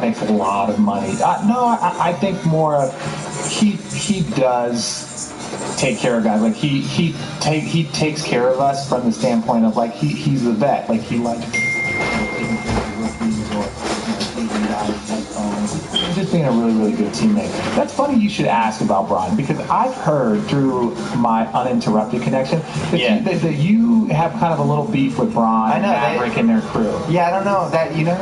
makes a lot of money. No, I think more of he does take care of guys. Like he takes care of us from the standpoint of like he's the vet. Like he likes just being a really, really good teammate. That's funny you should ask about Brian, because I've heard through my uninterrupted connection that you have kind of a little beef with Brian, Maverick, and their crew. Yeah, I don't know that. You know,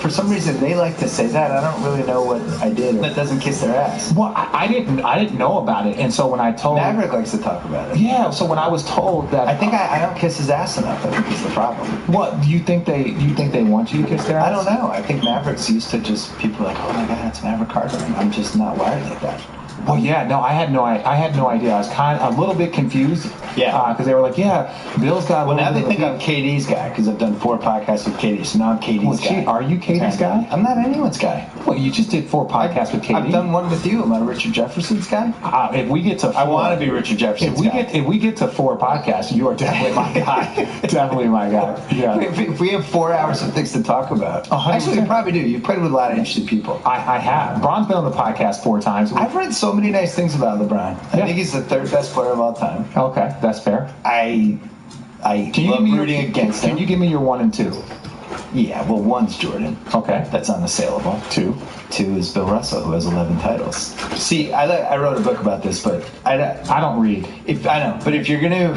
for some reason they like to say that. I don't really know what I did that doesn't kiss their ass. Well, I didn't know about it, and so when I told Maverick likes to talk about it. Yeah, so when I was told that, I think I don't kiss his ass enough. I think it's the problem. What do you think they want you to kiss their ass? I don't know. I think Maverick's used to just people like, oh my god, it's Maverick Carter. I'm just not wired like that. Well, yeah, no, I had no idea. I was a little bit confused. Yeah, because they were like, yeah, Bill's got. Well, now they think I'm KD's guy because I've done 4 podcasts with KD, so now I'm KD's guy. Are you KD's guy? I'm not anyone's guy. Well, you just did 4 podcasts with KD. I've done one with you. Am I Richard Jefferson's guy? If we get to 4, I want to be Richard Jefferson's guy. If we get to 4 podcasts, you are definitely my guy. Definitely my guy. Yeah. If we have 4 hours of things to talk about, 100%. Actually, we probably do. You've played with a lot of interesting people. I have. Braun's been on the podcast 4 times. I've read so many nice things about LeBron. I think he's the 3rd best player of all time. Okay, that's fair. I love rooting against him. Can you give me your 1 and 2? Yeah, well, 1's Jordan. Okay. That's unassailable. 2 is Bill Russell, who has 11 titles. See, I wrote a book about this, but I don't read. I know, but if you're gonna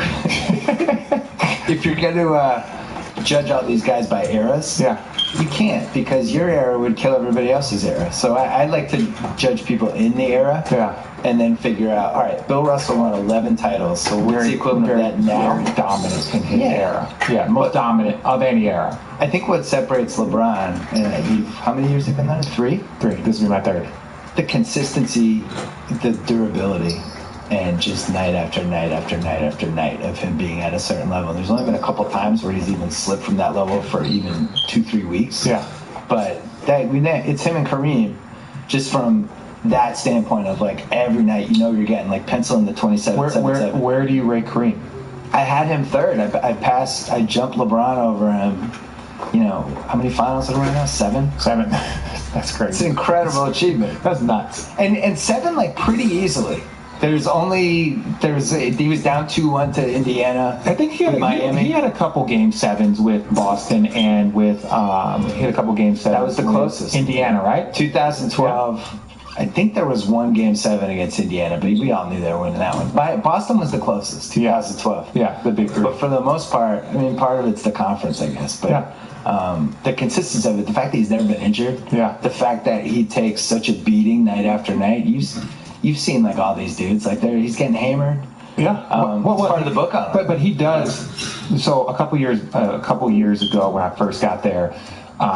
judge all these guys by eras, you can't, because your era would kill everybody else's era. So I like to judge people in the era. Yeah. And then figure out, all right, Bill Russell won 11 titles, so what's the equivalent of that now? Very dominant in his era. Yeah, most dominant of any era. I think what separates LeBron, how many years have you been there? 3? 3. This will be my 3rd. The consistency, the durability, and just night after night after night after night of him being at a certain level. There's only been a couple times where he's even slipped from that level for even 2-3 weeks. Yeah. But it's him and Kareem, just from that standpoint of like every night you're getting like pencil in the 27. Where do you rate Kareem? I had him 3rd. I jumped LeBron over him. You know, how many finals are there right now? 7? That's crazy. It's an incredible achievement. That's nuts. And 7 like pretty easily. He was down 2-1 to Indiana. I think he had a couple game 7s with Boston and with he had a couple game 7s. That was the closest. Indiana, right? 2012. Yeah. I think there was 1 game 7 against Indiana, but we all knew they were winning that one. Boston was the closest, 2012. Yeah, the big group. But for the most part, I mean, part of it's the conference, I guess. But the consistency of it, the fact that he's never been injured, the fact that he takes such a beating night after night. You've seen like all these dudes, like he's getting hammered. Yeah, it's part of the book on him. But he does. So a couple years ago when I first got there,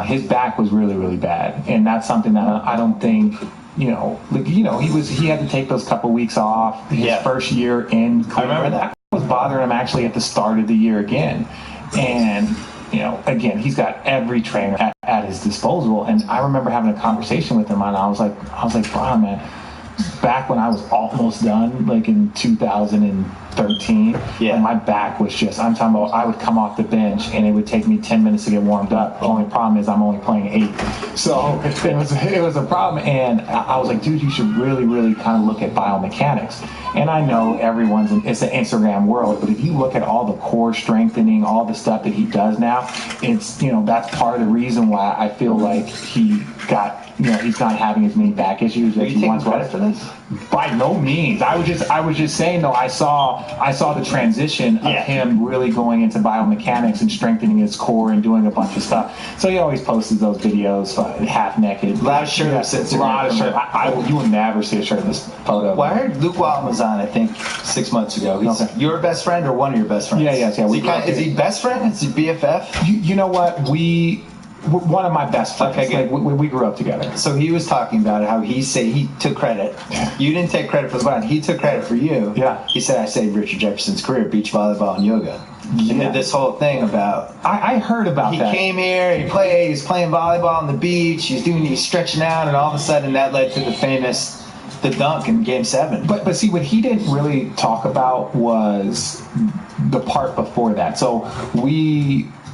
his back was really, really bad, and that's something that I don't think. He had to take those couple weeks off his first year in. I remember that was bothering him actually at the start of the year again, and again he's got every trainer at his disposal. And I remember having a conversation with him, and I was like, Brian, man, back when I was almost done, like in 2013, and my back was just, I'm talking about, I would come off the bench and it would take me 10 minutes to get warmed up. The only problem is I'm only playing 8. So it was a problem. And I was like, dude, you should really, really kind of look at biomechanics. And I know it's an Instagram world, but if you look at all the core strengthening, all the stuff that he does now, it's, that's part of the reason why I feel like he got, he's not having as many back issues as he once was. Credit for this? By no means. I was just saying though, I saw the transition of him really going into biomechanics and strengthening his core and doing a bunch of stuff. So he always posts those videos half naked. A lot of shirts. A lot of shirts. You would never see a shirtless photo. Well, I heard Luke Walton was on, I think, 6 months ago. He's your best friend or one of your best friends? Yeah. Is he best friend? Is he BFF? You know what? One of my best friends. Okay, good. We grew up together. So he was talking about how he took credit. You didn't take credit for the bond. He took credit for you. Yeah. He said, I saved Richard Jefferson's career, beach volleyball and yoga. Yeah. And did this whole thing about... I heard about that. He came here, he's playing volleyball on the beach, he's stretching out, and all of a sudden that led to the dunk in Game 7. But see, what he didn't really talk about was the part before that. So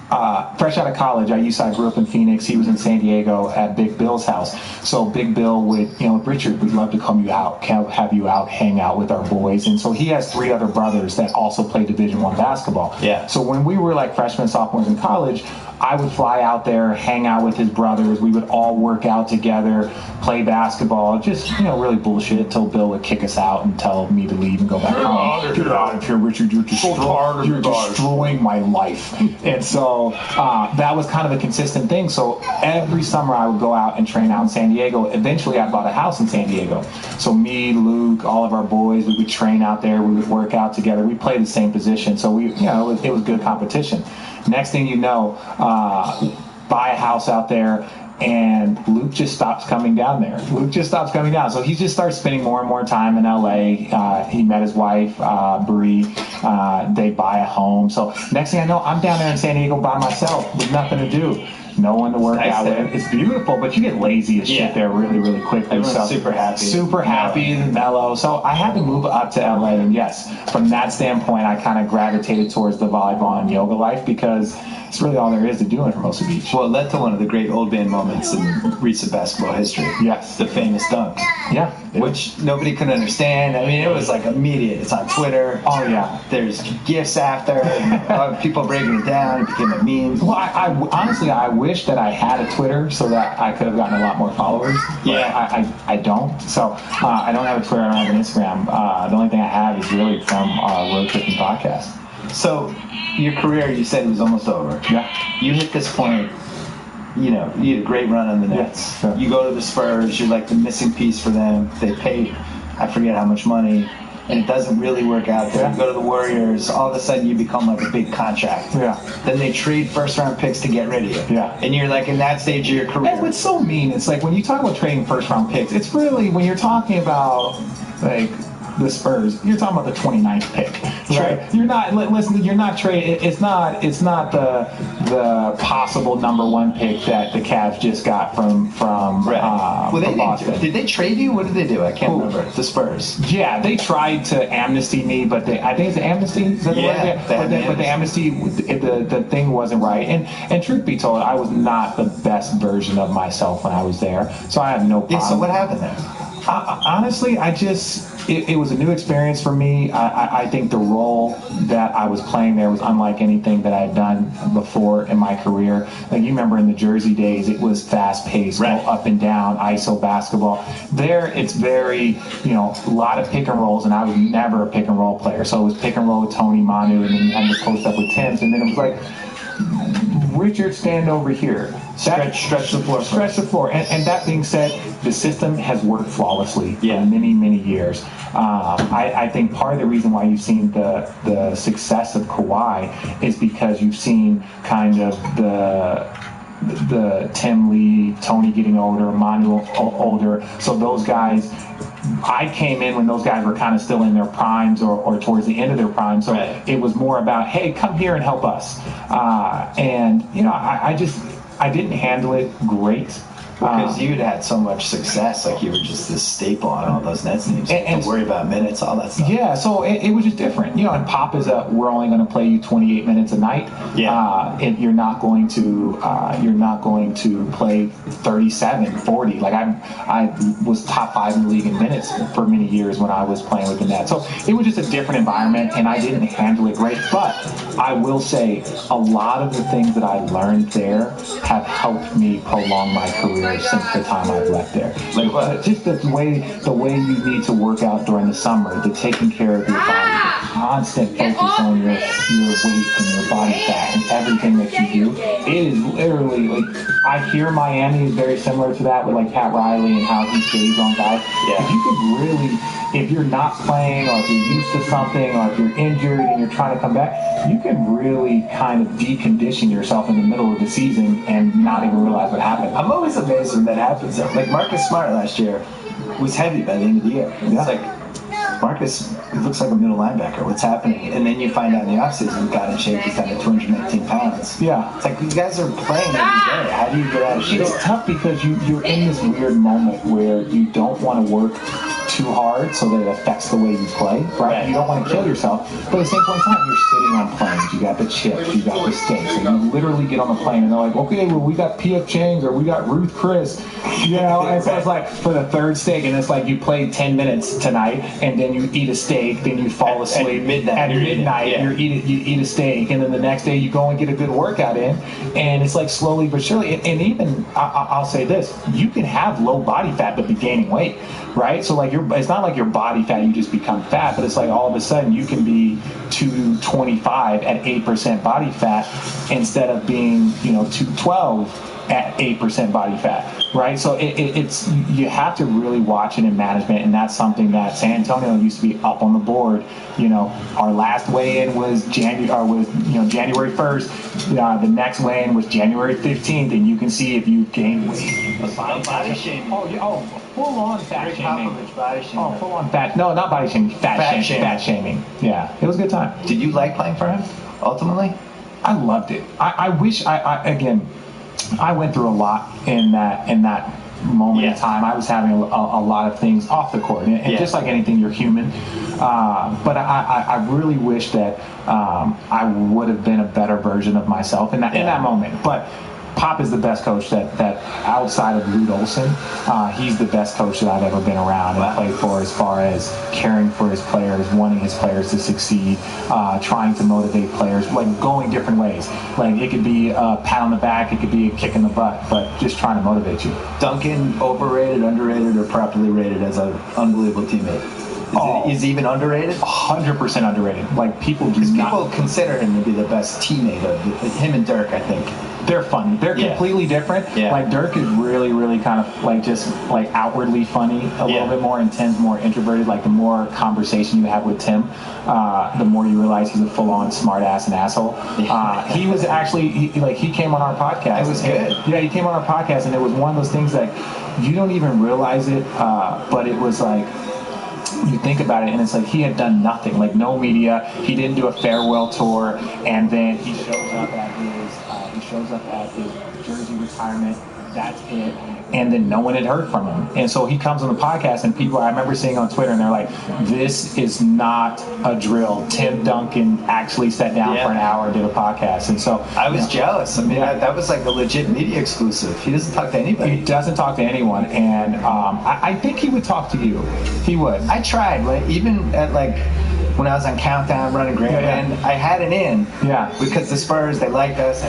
fresh out of college, I grew up in Phoenix. He was in San Diego at Big Bill's house. So Big Bill would, Richard, we'd love to come you out, have you out, hang out with our boys. And so he has 3 other brothers that also play Division I basketball. Yeah. So when we were like freshmen, sophomores in college, I would fly out there, hang out with his brothers. We would all work out together, play basketball, just, really bullshit until Bill would kick us out and tell me to leave and go back home. Get out of here, Richard. You're destroying my life. And so that was kind of a consistent thing. So every summer I would go out and train out in San Diego. Eventually I bought a house in San Diego. So me, Luke, all of our boys, we would train out there. We would work out together. We played the same position. So it was good competition. Next thing you know, buy a house out there, and Luke just stops coming down there. So he just starts spending more and more time in LA. He met his wife, Bree. They buy a home. So next thing I know, I'm down there in San Diego by myself with nothing to do. No one to work out with. It's beautiful, but you get lazy as shit there really, really quickly. Everyone's super happy and mellow. So I had to move up to LA, and yes, from that standpoint, I kind of gravitated towards the volleyball and yoga life because it's really all there is to do in Hermosa Beach. Well, it led to one of the great old man moments in recent basketball history. Yes. The famous dunk. Yeah. Which nobody could understand. I mean, it was like immediate. It's on Twitter. Oh, yeah. There's GIFs after. And, people breaking it down. It became a meme. Well, I honestly, I wish that I had a Twitter so that I could have gotten a lot more followers. Yeah. I don't. So I don't have a Twitter. I don't have an Instagram. The only thing I have is really from Road Tripping Podcast. So your career, you said it was almost over. Yeah. You hit this point, you had a great run on the Nets. Yes, sure. You go to the Spurs, you're like the missing piece for them. They pay, I forget how much money, and it doesn't really work out there. Yeah. You go to the Warriors, all of a sudden you become like a big contract. Yeah. Then they trade first-round picks to get rid of you. Yeah. And you're like in that stage of your career. And what's so mean, it's like when you talk about trading first-round picks, it's really, when you're talking about, like, the Spurs, you're talking about the 29th pick, right? Sure. You're not, listen, you're not trading, it's not the possible number 1 pick that the Cavs just got from Boston. Did they trade you? What did they do? I can't remember. The Spurs. Yeah, they tried to amnesty me, but I think it's amnesty. Is that the word? But the amnesty, the thing wasn't right. And truth be told, I was not the best version of myself when I was there, so I have no problem. Yeah. So what happened there? Honestly, it was a new experience for me. I think the role that I was playing there was unlike anything that I'd done before in my career. Like, you remember in the Jersey days, it was fast-paced, right, up and down, ISO basketball. There, it's very, a lot of pick and rolls, and I was never a pick and roll player. So it was pick and roll with Tony, Manu, and then you had to post up with Tim's, and then it was like, Richard, stand over here. Stretch the floor. Stretch the floor. And that being said, the system has worked flawlessly for many, many years. I think part of the reason why you've seen the success of Kawhi is because you've seen kind of the Tim Lee, Tony getting older, Manu older. So those guys, I came in when those guys were kind of still in their primes or towards the end of their prime. So It was more about, hey, come here and help us. I didn't handle it great. Because you'd had so much success, like you were just this staple on all those Nets teams. And worry about minutes, all that stuff. Yeah, so it was just different. And Pop is we're only going to play you 28 minutes a night. Yeah. And you're not going to play 37, 40. Like I was top 5 in the league in minutes for many years when I was playing with the Nets. So it was just a different environment, and I didn't handle it great. But I will say a lot of the things that I learned there have helped me prolong my career since the time I've left there. Like what? Just the way you need to work out during the summer, the taking care of your body, the constant focus on your weight and your body fat and everything that you do. It is literally like, I hear Miami is very similar to that with like Pat Riley and how he stays on guys. Yeah. If you could really, if you're not playing or if you're used to something or if you're injured and you're trying to come back, you can really kind of decondition yourself in the middle of the season and not even realize what happened. I'm always amazed when that happens. Like Marcus Smart last year was heavy by the end of the year. It's like, Marcus, he looks like a middle linebacker. What's happening? And then you find out in the offseason he got in shape. He's down to 219 pounds. Yeah. It's like these guys are playing every day. How do you get out of shape? It's tough because you're in this weird moment where you don't want to work too hard so that it affects the way you play, right? You don't want to kill yourself, but at the same point in time, you're sitting on planes. You got the chips, you got the steaks, and you literally get on the plane and they're like, okay, well, we got P.F. Chang's or we got Ruth Chris, you know, and so it's like for the third steak, and it's like you played 10 minutes tonight, and then you eat a steak, then you fall asleep at midnight, you eat a steak, and then the next day you go and get a good workout in, and it's like slowly but surely, and even I'll say this, you can have low body fat but be gaining weight, right? So like it's not like your body fat, you just become fat, but it's like all of a sudden you can be 225 at 8% body fat instead of being, 212 at 8% body fat, right? So it's you have to really watch it in management, and that's something that San Antonio used to be up on the board. Our last weigh-in was January 1st. The next weigh-in was January 15th, and you can see if you gain weight. Body shaming. Full on fat shaming. Body shaming. Oh, full on fat. No, not body shaming. Fat shaming. Yeah, it was a good time. Did you like playing for him? Ultimately, I loved it. I wish I went through a lot in that moment in time. I was having a lot of things off the court, and just like anything, you're human. But I really wish that I would have been a better version of myself in that moment. But Pop is the best coach that outside of Lute Olson, he's the best coach that I've ever been around and played for, as far as caring for his players, wanting his players to succeed, trying to motivate players, like going different ways. Like it could be a pat on the back, it could be a kick in the butt, but just trying to motivate you. Duncan, overrated, underrated, or properly rated as an unbelievable teammate? Is he even underrated? 100% underrated. Like people consider him to be the best teammate of him and Dirk, I think. They're funny. They're completely different. Yeah. Like Dirk is really, really kind of like just like outwardly funny a little bit more, and Tim's more introverted. Like the more conversation you have with Tim, the more you realize he's a full-on smart ass and asshole. He was actually he came on our podcast. It was good. Yeah, he came on our podcast, and it was one of those things that you don't even realize it, but it was like, you think about it, and it's like he had done nothing, like no media. He didn't do a farewell tour, and then he shows up at his jersey retirement. That's it. And then no one had heard from him. And so he comes on the podcast, and people, I remember seeing on Twitter, and they're like, this is not a drill. Tim Duncan actually sat down for an hour and did a podcast. And so I was jealous. I mean, that was like a legit media exclusive. He doesn't talk to anybody. He doesn't talk to anyone. And I think he would talk to you. He would. I tried. Like, even at when I was on Countdown running Grantland, I had it in. Yeah. Because the Spurs, they liked us.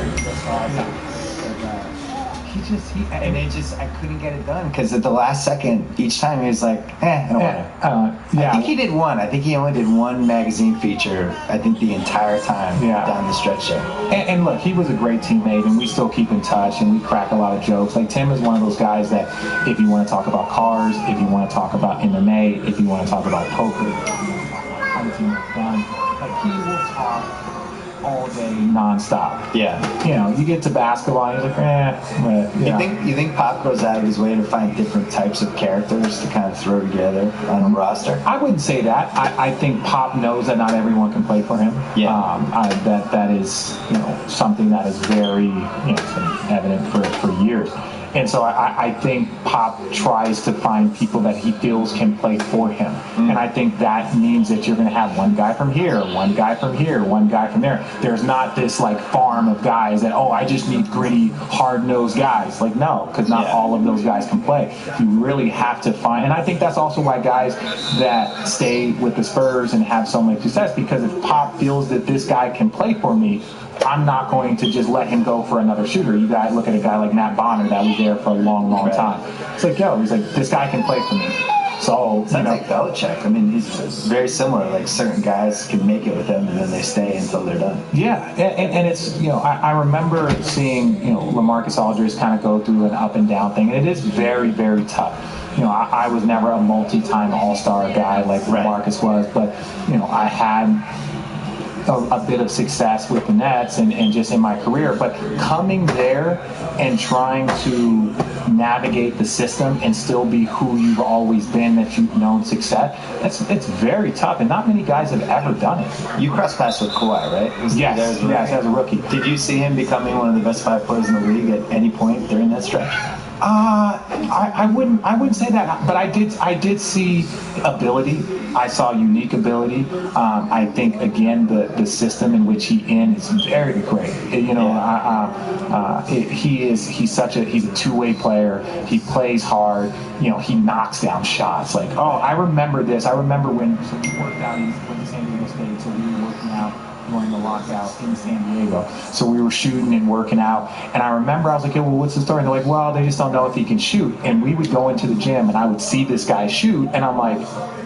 I couldn't get it done because at the last second, each time he was like, I don't want to. I think he did one. I think he only did one magazine feature, I think the entire time down the stretch there. And look, he was a great teammate, and we still keep in touch, and we crack a lot of jokes. Like, Tim is one of those guys that if you want to talk about cars, if you want to talk about MMA, if you want to talk about poker, hunting, gun, like, he will talk all day nonstop. Yeah. You get to basketball and you're like, You think Pop goes out of his way to find different types of characters to kind of throw together on a roster? I wouldn't say that. I think Pop knows that not everyone can play for him. Yeah. That is, something that is very, it's been evident for years. And so I think Pop tries to find people that he feels can play for him. And I think that means that you're going to have one guy from here, one guy from here, one guy from there. There's not this like farm of guys that, I just need gritty, hard-nosed guys. Like, no, because not all of those guys can play. You really have to find, and I think that's also why guys that stay with the Spurs and have so much success, because if Pop feels that this guy can play for me, I'm not going to just let him go for another shooter. You guys look at a guy like Matt Bonner that was there for a long, long time. It's like, he's like, this guy can play for me. So, sounds like Belichick. I mean, he's very similar. Like, certain guys can make it with him, and then they stay until they're done. Yeah, and it's, I remember seeing, LaMarcus Aldridge kind of go through an up and down thing, and it is very, very tough. I was never a multi-time all-star guy like LaMarcus was, but, I had a bit of success with the Nets and just in my career, but coming there and trying to navigate the system and still be who you've always been, that you've known success, it's very tough, and not many guys have ever done it. You crossed paths with Kawhi, right? Yes, as a rookie. Did you see him becoming one of the best 5 players in the league at any point during that stretch? I wouldn't say that, but I did see ability. I saw unique ability. I think again the system in which he's very great. He's a two-way player. He plays hard. He knocks down shots. Like, I remember this. I remember when we worked out. He went to San Diego State, so we were working out during the lockout in San Diego. So we were shooting and working out, and I remember I was like, well, what's the story? And they're like, well, they just don't know if he can shoot. And we would go into the gym, and I would see this guy shoot, and I'm like,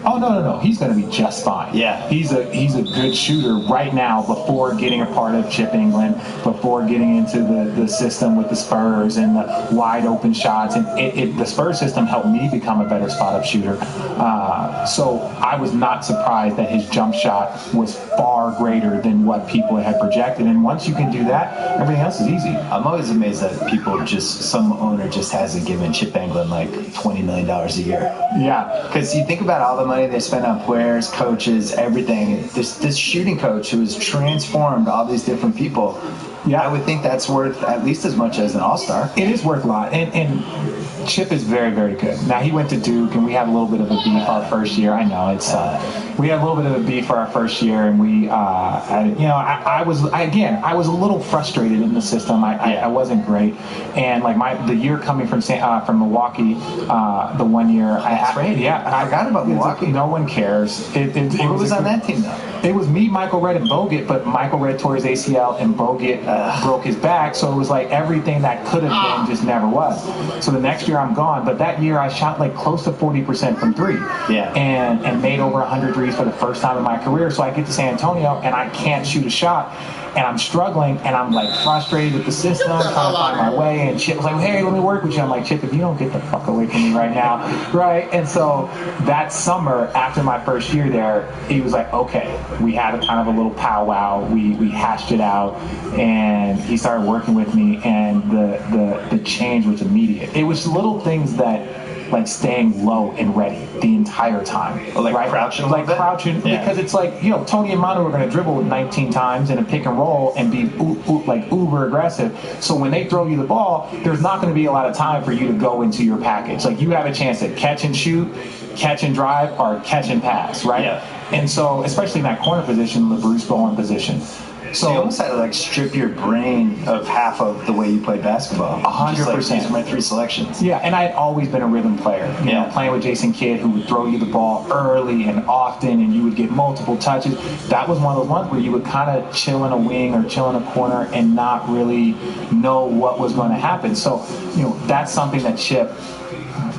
oh, no, he's going to be just fine. Yeah. He's a good shooter right now before getting a part of Chip England, before getting into the system with the Spurs and the wide open shots. And the Spurs system helped me become a better spot-up shooter. So I was not surprised that his jump shot was far greater than what people had projected. And once you can do that, everything else is easy. I'm always amazed that some owner just hasn't given Chip England like $20 million a year. Yeah. Because you think about all the money they spend on players, coaches, everything. This shooting coach who has transformed all these different people, I would think that's worth at least as much as an all-star. It is worth a lot. And Chip is very, very good. Now, he went to Duke, and we had a little bit of a beef our first year. I know, we had a little bit of a beef for our first year, and I was a little frustrated in the system. I wasn't great. And like the year coming from Milwaukee, the 1 year. That's right. Yeah. I forgot about Milwaukee. No one cares. Who was on that team, though? It was me, Michael Redd, and Bogut, but Michael Redd tore his ACL, and Bogut broke his back, so it was like everything that could have been just never was. So the next year I'm gone, but that year I shot like close to 40% from three. Yeah. And made over 100 threes for the first time in my career. So I get to San Antonio, and I can't shoot a shot. And I'm struggling, and I'm like frustrated with the system, trying to find my way. And Chip was like, hey, let me work with you. I'm like, Chip, if you don't get the fuck away from me right now, right? And so that summer, after my first year there, he was like, okay, we had a kind of a little powwow. We hashed it out, and he started working with me, and the change was immediate. It was little things that, like staying low and ready the entire time. Like right? crouching? Like crouching, because it's like, Tony and Manu are going to dribble 19 times in a pick and roll and be like uber aggressive. So when they throw you the ball, there's not going to be a lot of time for you to go into your package. Like you have a chance to catch and shoot, catch and drive, or catch and pass, right? Yeah. And so, especially in that corner position, the Bruce Bowen position. So you almost had to like strip your brain of half of the way you play basketball. 100%. These are my three selections. Yeah, and I had always been a rhythm player. You know, playing with Jason Kidd, who would throw you the ball early and often, and you would get multiple touches. That was one of those ones where you would kind of chill in a wing or chill in a corner and not really know what was going to happen. So, that's something that Chip,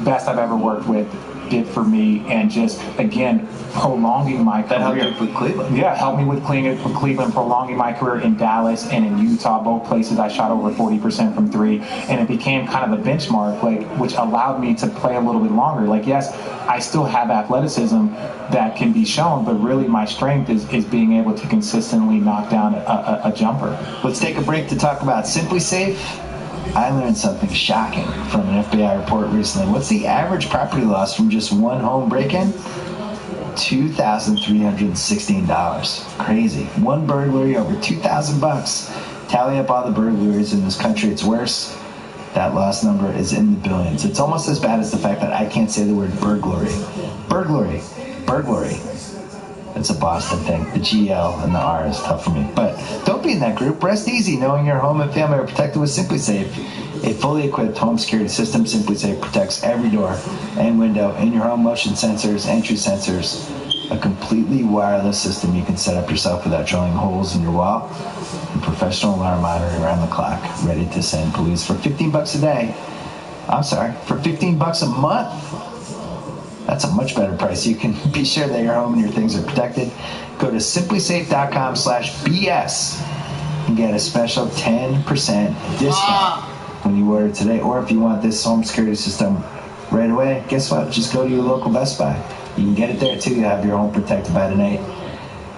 best I've ever worked with, did for me, and just again prolonging my career. That helped with Cleveland. Yeah, helped me with Cleveland, prolonging my career in Dallas and in Utah, both places I shot over 40% from three, and it became kind of a benchmark, which allowed me to play a little bit longer. Like, yes, I still have athleticism that can be shown, but really my strength is being able to consistently knock down a jumper. Let's take a break to talk about Simply Safe. I learned something shocking from an FBI report recently. What's the average property loss from just one home break-in? $2,316. Crazy. One burglary over $2,000. Tally up all the burglaries in this country, it's worse. That loss number is in the billions. It's almost as bad as the fact that I can't say the word burglary. Burglary. It's a Boston thing. The GL and the R is tough for me. But don't be in that group. Rest easy knowing your home and family are protected with Simply Safe. A fully equipped home security system, Simply Safe protects every door and window in your home, motion sensors, entry sensors, a completely wireless system you can set up yourself without drilling holes in your wall, and professional alarm monitoring around the clock, ready to send police for $15 a day. For $15 a month. That's a much better price. You can be sure that your home and your things are protected. Go to simplysafe.com/BS and get a special 10% discount when you order today. Or if you want this home security system right away, guess what? Just go to your local Best Buy. You can get it there too. You have your home protected by tonight.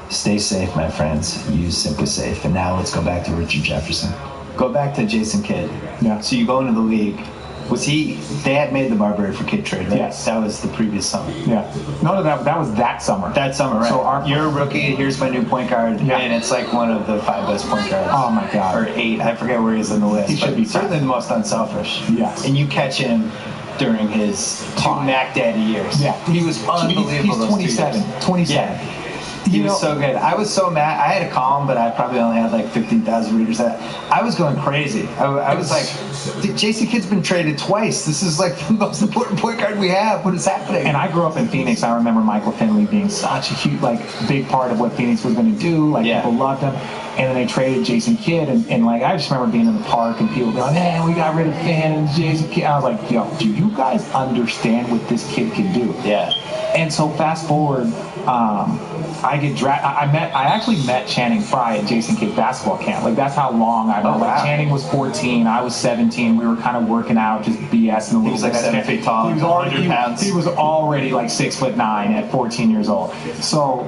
Stay safe, my friends. Use Simply Safe. And now let's go back to Richard Jefferson. Go back to Jason Kidd. Yeah. So you go into the league. They had made the Marbury for Kid trade, right? Yes. That was the previous summer. Yeah. No, that was that summer. That summer, right. So you're a rookie, here's my new point guard, and it's like one of the 5 best point guards. Oh, my God. Or 8, I forget where he's on the list. He should be certainly the most unselfish. Yes. And you catch him during his 2 Mac Daddy years. Yeah. He was unbelievable. He's 27. Yeah. He was so good. I was so mad. I had to call him, but I probably only had like 15,000 readers. I was going crazy. I was like, Jason Kidd's been traded twice. This is like the most important point guard we have. What is happening? And I grew up in Phoenix. I remember Michael Finley being such a huge, big part of what Phoenix was going to do. People loved him. And then they traded Jason Kidd. And I just remember being in the park and people going, man, we got rid of Finn and Jason Kidd. I was like, yo, do you guys understand what this kid can do? Yeah. And so fast forward, I get drafted. I actually met Channing Frye at Jason Kidd's basketball camp. That's how long I've known. Wow. Channing was 14, I was 17. We were kind of working out, just BSing a little bit. He was like 7 feet tall. He was already 100 pounds. He was already like 6'9" at 14 years old. So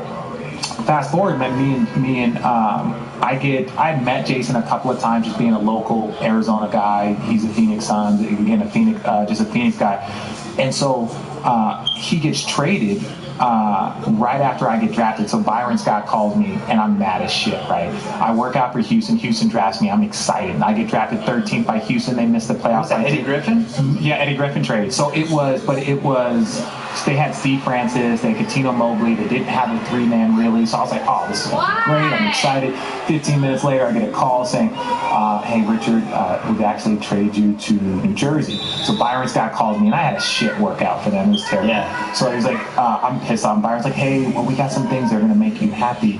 fast forward, me and I met Jason a couple of times, just being a local Arizona guy. He's a Phoenix Suns, again just a Phoenix guy, and so he gets traded right after I get drafted. So Byron Scott calls me, and I'm mad as shit, right? I work out for Houston. Houston drafts me. I'm excited. I get drafted 13th by Houston. They missed the playoffs. Was that Eddie Griffin? Yeah, Eddie Griffin trade. So it was, they had Steve Francis, they had Katino Mobley. They didn't have a 3-man really. So I was like, oh, this is great. I'm excited. 15 minutes later, I get a call saying, hey, Richard, we've actually traded you to New Jersey. So Byron Scott calls me, and I had a shit workout for them. It was terrible. Yeah. So he was like, I'm pissed off. Byron's like, hey, well, we got some things that are going to make you happy.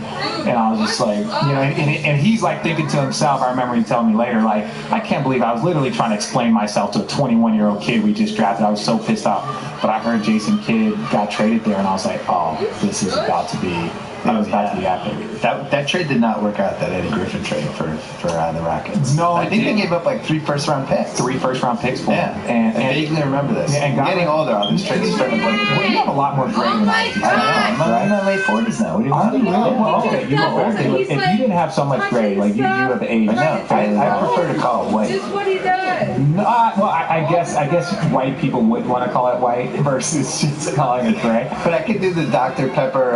And I was just like, and he's like thinking to himself, I remember he telling me later, I can't believe I was literally trying to explain myself to a 21-year-old kid we just drafted. I was so pissed off. But I heard Jason Kidd got traded there, and I was like, oh, this is about to be epic. That trade did not work out, that Eddie Griffin trade for the Rockets. No, I think they gave up like 3 first-round picks. 3 first-round picks for him. And I vaguely remember this. Yeah, and getting older, all these trades starting to play. Well, you have a lot more gray than I do. I'm in my late 40s now. What do you want? Well, okay, you look old. If you didn't have so much gray, you have age. I prefer to call it white. This is what he does. No, well, I guess white people would want to call it white versus just calling it gray. But I could do the Dr. Pepper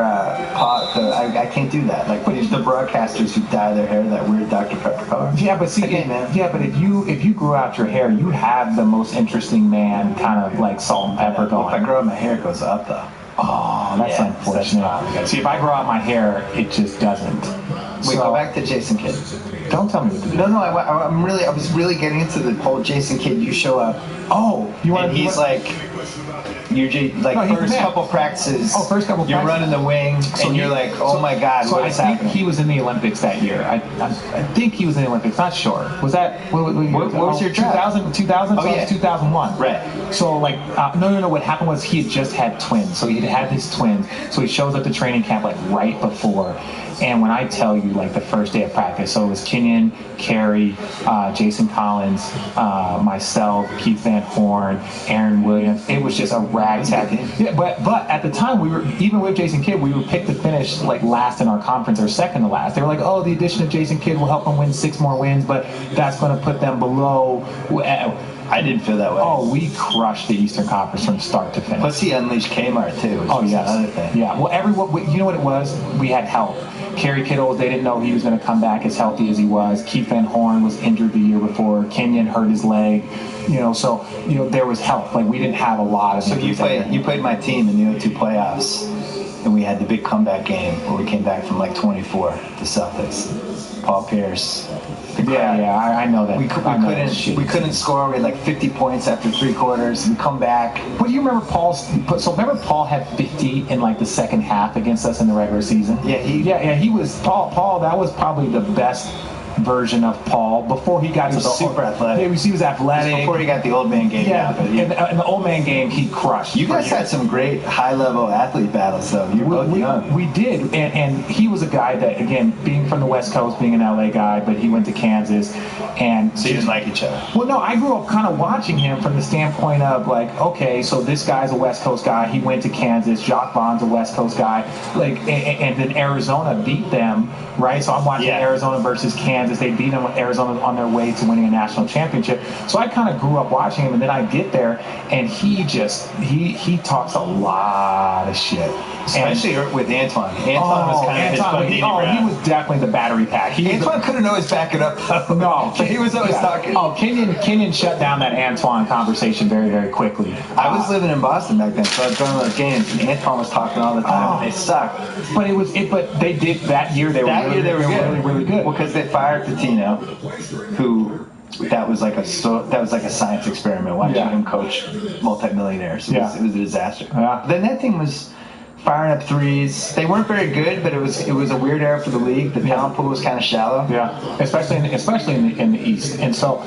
pot. I can't do that. Like the broadcasters who dye their hair that weird Dr. Pepper color. Yeah, but see, but if you grew out your hair, you have the most interesting man kind of like salt and pepper going. If I grow out my hair, it goes up though. Oh, that's unfortunate. See, if I grow out my hair, it just doesn't. Wait, go back to Jason Kidd. Don't tell me what to do. No, I was really getting into the whole Jason Kidd. You show up. Oh, you want? And he's like. First couple practices. Oh, first couple. You're running the wing, and you're like, "Oh my God, what is happening?" He was in the Olympics that year. I think he was in the Olympics. Not sure. Was that? What was your draft? 2000. Oh, so yeah. 2001. Right. So no. What happened was he had just had twins. So he had his twins. So he shows up to training camp right before. And when I tell you, the first day of practice, so it was Kenyon, Carey, Jason Collins, myself, Keith Van Horn, Aaron Williams. It was just a ragtag. Yeah, but at the time, we were, even with Jason Kidd, we were picked to finish last in our conference or second to last. They were like, oh, the addition of Jason Kidd will help them win 6 more wins, but that's going to put them below. I didn't feel that way. Oh, we crushed the Eastern Conference from start to finish. Plus, he unleashed Kmart too. Oh, yes. Another thing. Yeah. Well, you know what it was? We had help. Kerry Kittle, they didn't know he was going to come back as healthy as he was. Keith Van Horn was injured the year before. Kenyon hurt his leg. So there was help. We didn't have a lot of. So you played my team in the 02 playoffs, and we had the big comeback game where we came back from 24 to Celtics. Paul Pierce. Yeah, I know that. We couldn't score. We had 50 points after 3 quarters. We come back. But you remember Paul had 50 in the second half against us in the regular season. Yeah, he was Paul. That was probably the best version of Paul before he got to the super athletic. He was athletic before he got the old man game. Yeah, in the old man game, he crushed. You guys had some great high-level athlete battles, though. You were both young. We did, and he was a guy that, again, being from the West Coast, being an LA guy, but he went to Kansas, and so you didn't like each other. Well, no, I grew up kind of watching him from the standpoint of okay, so this guy's a West Coast guy. He went to Kansas. Jacques Vaughn's a West Coast guy. And then Arizona beat them, right? So I'm watching Arizona versus Kansas. Kansas. They beat them Arizona on their way to winning a national championship. So I kind of grew up watching him, and then I get there, and he talks a lot of shit. Especially with Antoine. Antoine was kind of his buddy. He was definitely the battery pack. Antoine couldn't always back it up, though. No. But he was always talking. Oh, Kenyon shut down that Antoine conversation very, very quickly. I was living in Boston back then, so I was going to those games, and Antoine was talking all the time. They sucked. But they did that year. They were really, really good. Well, because they fired Patino, who that was like a science experiment. Watching him coach multimillionaires, it was a disaster. Yeah. Then that thing was firing up threes. They weren't very good, but it was a weird era for the league. The talent pool was kind of shallow. Yeah, especially in the East. And so,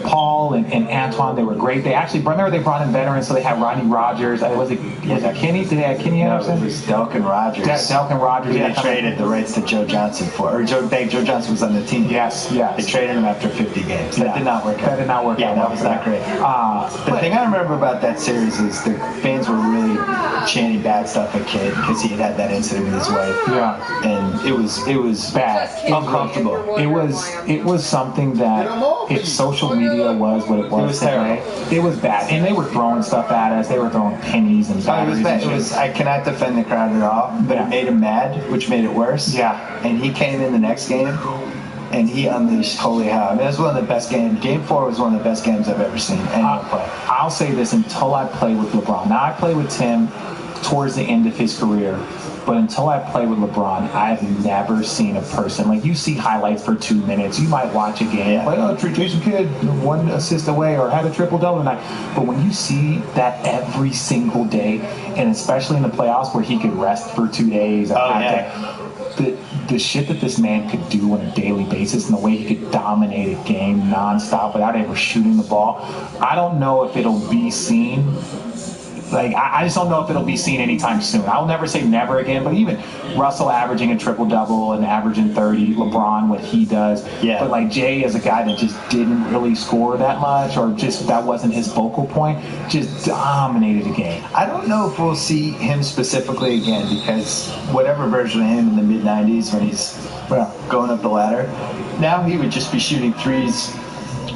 Paul and Antoine, they were great. They actually, remember they brought in veterans, so they had Rodney Rogers. Was it Kenny? Did they have Kenny Anderson? No, it was Delkin Rogers. Delkin Rogers. They traded the rights to Joe Johnson for. Or Joe Johnson was on the team. Yes. They traded him after 50 games. That did not work out. Yeah, that was not great. The thing I remember about that series is the fans were really chanting bad stuff at Kidd because he had that incident with his wife. Yeah, and it was bad, uncomfortable. It was something that if social media was what it was today, it was bad. And they were throwing stuff at us. They were throwing pennies and batteries. It was bad. I cannot defend the crowd at all, but it made him mad, which made it worse. Yeah, and he came in the next game. And he unleashed holy hell. I mean, it was one of the best games. Game 4 was one of the best games I've ever seen anyone play. I'll say this until I play with LeBron. Now, I played with Tim towards the end of his career, but until I play with LeBron, I've never seen a person, like you see highlights for 2 minutes, you might watch a game, like, Jason Kidd, 1 assist away, or had a triple-double tonight. But when you see that every single day, and especially in the playoffs where he could rest for 2 days, the shit that this man could do on a daily basis and the way he could dominate a game nonstop without ever shooting the ball, I don't know if it'll be seen. Like, I just don't know if it'll be seen anytime soon. I'll never say never again, but even Russell averaging a triple-double and averaging 30, LeBron, what he does. Yeah. But, like, Jay is a guy that just didn't really score that much, or just that wasn't his focal point, just dominated the game. I don't know if we'll see him specifically again, because whatever version of him in the mid-90s when he's going up the ladder, now he would just be shooting threes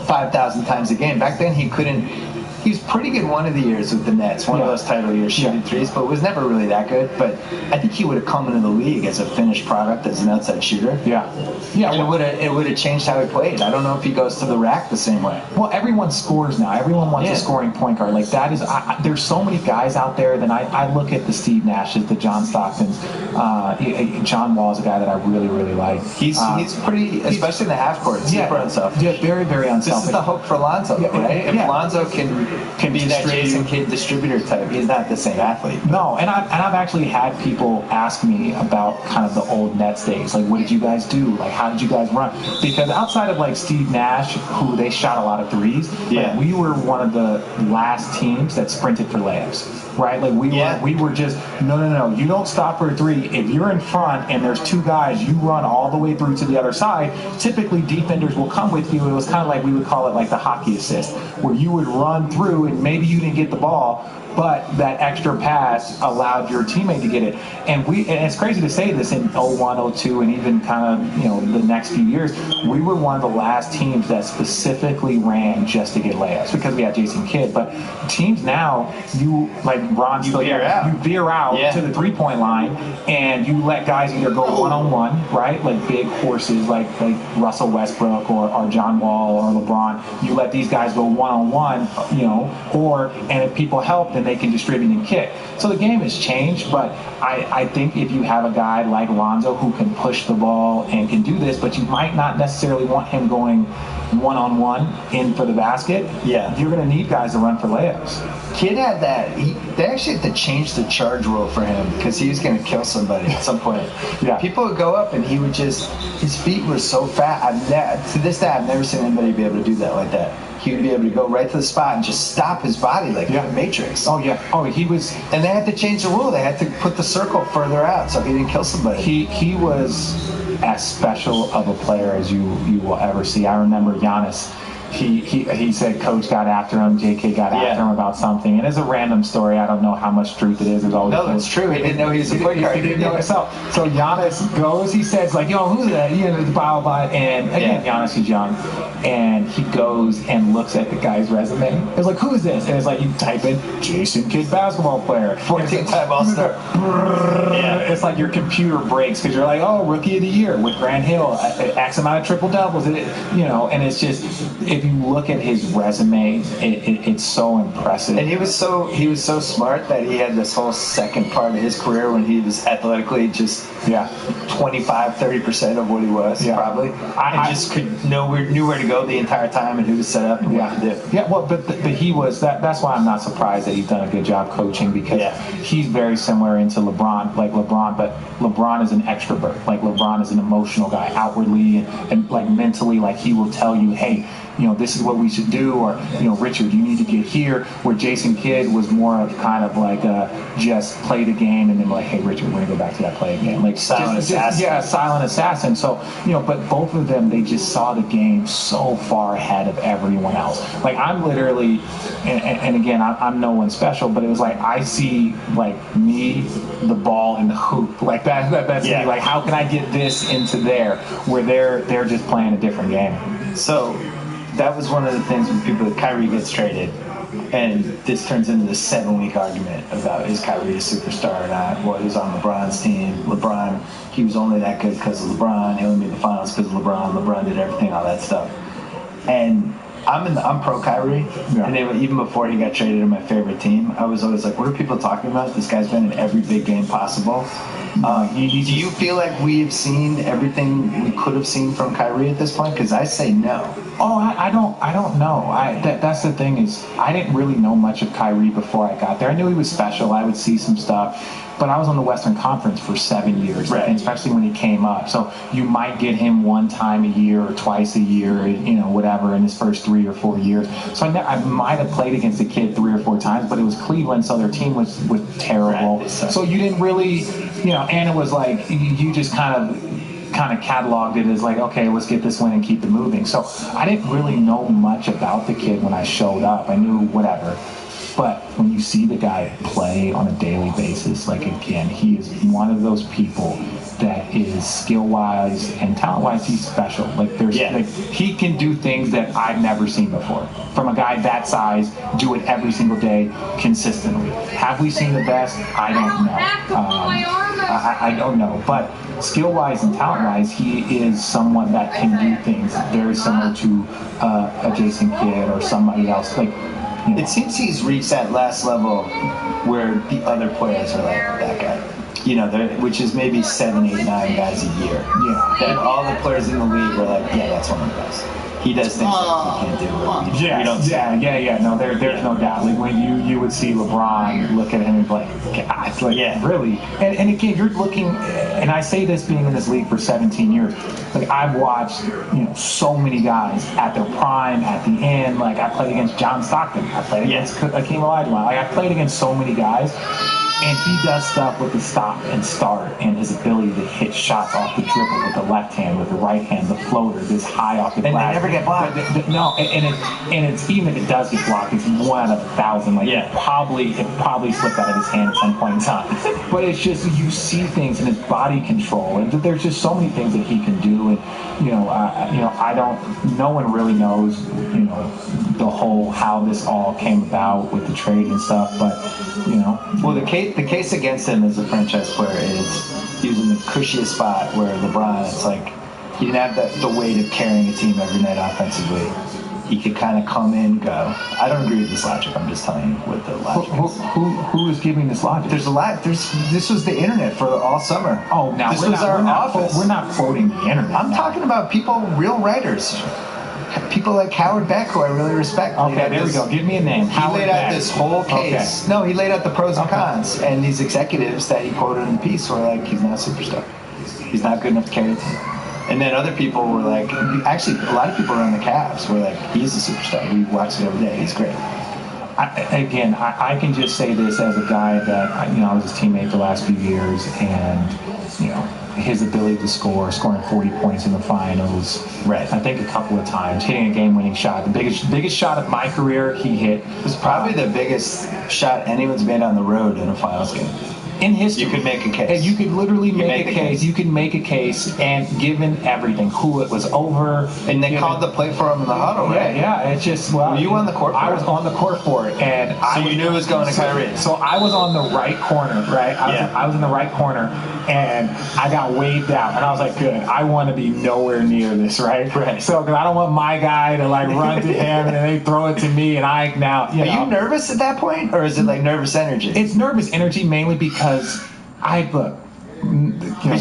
5,000 times a game. Back then he couldn't. He was pretty good one of the years with the Nets, one of those title years, shooting threes, but was never really that good. But I think he would have come into the league as a finished product, as an outside shooter. Yeah. And it would have changed how he played. I don't know if he goes to the rack the same way. Well, everyone scores now. Everyone wants a scoring point guard. Like, that is, there's so many guys out there that I look at the Steve Nashes, the John Stocktons. John Wall is a guy that I really, really like. He's pretty, especially in the half court, super unselfish. Yeah, very, very unselfish. This is the hope for Lonzo, right? If Lonzo can be that Jason Kidd distributor type, he's not the same athlete. No, and I've actually had people ask me about kind of the old Nets days. Like, what did you guys do? Like, how did you guys run? Because outside of, like, Steve Nash, who they shot a lot of threes, like, we were one of the last teams that sprinted for layups. Right? Like, we were just, no, you don't stop for a three. If you're in front and there's 2 guys, you run all the way through to the other side. Typically, defenders will come with you. It was kind of like, we would call it like the hockey assist, where you would run through and maybe you didn't get the ball, but that extra pass allowed your teammate to get it. And it's crazy to say this in 01, 02, and even kind of, the next few years, we were one of the last teams that specifically ran just to get layups because we had Jason Kidd. But teams now, Ron, you veer out to the 3-point line, and you let guys either go one-on-one, right? Like big horses like Russell Westbrook or John Wall or LeBron. You let these guys go one-on-one, and if people help, then they can distribute and kick. So the game has changed, but I think if you have a guy like Lonzo who can push the ball and can do this, but you might not necessarily want him going one-on-one in for the basket, you're going to need guys to run for layups. Kidd had that. They actually had to change the charge rule for him because he was going to kill somebody at some point. People would go up and he would just, his feet were so fast. To this day, I've never seen anybody be able to do that like that. He would be able to go right to the spot and just stop his body like a Matrix. He was, and they had to change the rule. They had to put the circle further out so he didn't kill somebody. He was as special of a player as you will ever see. I remember Giannis he said coach got after him, JK got after him about something, and it's a random story. I don't know how much truth it is. There's always it's true. He didn't know he was a point guard. He didn't know it. So Giannis goes. He says like, yo, who's that? Blah blah blah. And again, Giannis is young, and he goes and looks at the guy's resume. It's like, who is this? And it's like, you type in Jason Kidd, basketball player, 14-time All-Star. It's like your computer breaks because you're like, oh, rookie of the year with Grant Hill, X amount of triple doubles, and it's just, if you look at his resume, it's so impressive. And he was so smart that he had this whole second part of his career when he was athletically just 25-30% of what he was probably, and just knew where to go the entire time and who to set up and what to do. Yeah, well, but he was that's why I'm not surprised that he's done a good job coaching, because he's very similar into LeBron, but LeBron is an extrovert. Like LeBron is an emotional guy outwardly and like mentally, like he will tell you, hey, this is what we should do, or Richard, you need to get here. Where Jason Kidd was more of kind of like just play the game and then like, hey Richard, we're gonna go back to that play again, like silent assassin. Silent assassin. So but both of them, they just saw the game so far ahead of everyone else. Like I'm literally, and again, I'm no one special, but it was like I see like me, the ball, and the hoop, like that's me. Like how can I get this into there where they're just playing a different game. So that was one of the things when Kyrie gets traded, and this turns into the 7-week argument about is Kyrie a superstar or not. Well, he was on LeBron's team. LeBron, he was only that good because of LeBron. He only made the finals because of LeBron. LeBron did everything, all that stuff. And I'm pro Kyrie, and even before he got traded to my favorite team, I was always like, what are people talking about? This guy's been in every big game possible. Do you feel like we've seen everything we could have seen from Kyrie at this point? Because I say no. Oh, I don't know. That's the thing is, I didn't really know much of Kyrie before I got there. I knew he was special. I would see some stuff. But I was on the Western Conference for 7 years, and especially when he came up. So you might get him one time a year or twice a year, whatever, in his first 3 or 4 years. So I might have played against the kid 3 or 4 times, but it was Cleveland, so their team was terrible. Right. So you didn't really, and it was like you just kind of cataloged it as like, okay, let's get this win and keep it moving. So I didn't really know much about the kid when I showed up. I knew whatever. But when you see the guy play on a daily basis, like again, he is one of those people that is skill-wise and talent-wise, he's special. Like he can do things that I've never seen before. From a guy that size, do it every single day consistently. Have we seen the best? I don't know. I don't know. But skill-wise and talent-wise, he is someone that can do things very similar to a Jason Kidd or somebody else. Like. It seems he's reached that last level where the other players are like that guy. Which is maybe 7, 8, 9 guys a year. Yeah. That all the players in the league are like, yeah, that's one of the best. He does things that we can't do. We don't yeah. No, there's no doubt. Like when you would see LeBron look at him and be like, God, really? And again, you're looking, and I say this being in this league for 17 years, like I've watched, so many guys at their prime, at the end. Like I played against John Stockton. I played against Hakeem Olajuwon. Like I played against so many guys. And he does stuff with the stop and start and his ability to hit shots off the dribble with the left hand, with the right hand, the floater, this high off the glass. And they never get blocked. No, and it's even if it does get blocked, it's 1 out of 1,000. Like it probably slipped out of his hand at some point in time. But it's just you see things in his body control, and there's just so many things that he can do. And I don't. No one really knows, the whole how this all came about with the trade and stuff. But well, the case against him as a franchise player is he was in the cushiest spot where LeBron, it's like he didn't have the weight of carrying a team every night offensively. He could kind of come in, go. I don't agree with this logic. I'm just telling you what the logic is. Who is giving this logic? There's a lot. This was the internet for all summer. Oh, now this was our office. We're not quoting the internet. I'm talking about people, real writers. People like Howard Beck, who I really respect. Okay, there we go. Give me a name. He laid out this whole case. Okay. No, he laid out the pros and cons. And these executives that he quoted in the piece were like, he's not a superstar. He's not good enough to carry the team. And then other people were like, actually, a lot of people around the Cavs were like, he's a superstar. We watch it every day. He's great. I can just say this as a guy that, I was his teammate the last few years, and, his ability to scoring 40 points in the finals. Right. I think a couple of times, hitting a game-winning shot. The biggest shot of my career he hit. It was probably the biggest shot anyone's made on the road in a finals game. In history. You could make a case. And you could literally make a case. You could make a case, and given everything, who it was over. And they called the play for him in the huddle, right? Yeah. It's just, well. Were you on the court for it? I was on the court for it. And you knew it was going to Kyrie. So I was on the right corner, right? I was in the right corner, and I got waved out. And I was like, good. I want to be nowhere near this, right? Right. So, because I don't want my guy to, like, run to him, and then they throw it to me, and I now, Are you nervous at that point? Or is it, like, nervous energy? It's nervous energy mainly because because